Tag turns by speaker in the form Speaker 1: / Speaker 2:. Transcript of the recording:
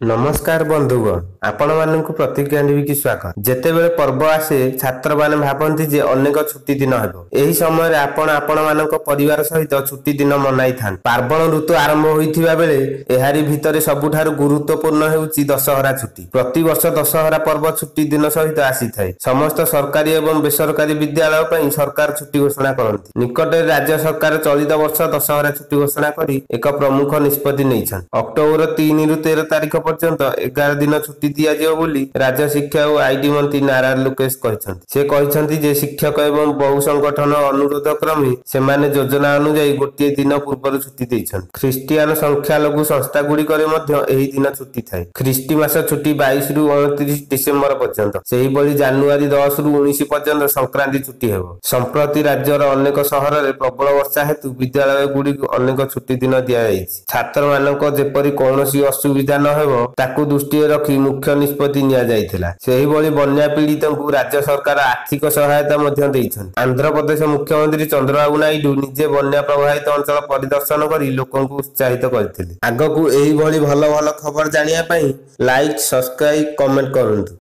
Speaker 1: नमस्कार बंधुगण आपण मानक प्रतिज्ञा की स्वागत जेतेबेले पर्व आसे छात्र माने भाबंती जे अनेक छुट्टी दिन हेबो एही समय आपण मानक परिवार सहित छुट्टी दिन मनाई थान पार्वण ऋतु आरंभ होइथिबा बेले एहारी भितरे सबुठारु गुरुत्वपूर्ण हेउची दशहरा छुट्टी प्रति वर्ष दशहरा पर्व छुट्टी दिन सहित आसी थाए समस्त सरकारी एवं बेसरकारी विद्यालय पई सरकार छुट्टी घोषणा करंती निकटरे राज्य सरकार चलित वर्ष दशहरा छुट्टी घोषणा करी एक प्रमुख निष्पत्ति नैछन अक्टोबर 3 रु 13 तारिख पर्यंत 11 दिन छुट्टी दिया जियो बोली राज्य शिक्षा और आईटी मंत्री नारायण लोकेश कहछन्ति से कहछन्ति जे शिक्षक एवं बहु संगठन अनुरोध क्रमे सेमाने योजना अनुसार गोटे दिन पूर्व छुट्टी दैछन्ति ख्रिस्टियन संख्या लघु संस्था गुडी करे मध्य एही दिन छुट्टी थाए ख्रिस्टी मास छुट्टी 22 रु 29 डिसेंबर पर्यंत सेही बली जनवरी 10 रु 19 पर्यंत संक्रांति छुट्टी हेबो संप्रति राज्यर अनेक शहर रे प्रबल वर्षा हेतु विद्यालय गुडी अनेक छुट्टी दिन दिया जायछि छात्र मानक जेपरि कोनोसी असुविधा न हेबो ताकू दृष्टि रखी मुख्य निष्पत्ति निया जायथिला सेही बली बन्या पीड़ितंकु राज्य सरकार आर्थिक सहायता मध्य दैछन आंध्र प्रदेश मुख्यमंत्री चंद्रबाबू नायडू निजे बन्या प्रभावित अंचल परिदर्शन करी लोकंकु उत्साहित करथिले आगकू एही भली भल भल खबर जानिया पई लाइक सब्सक्राइब कमेंट करंतु।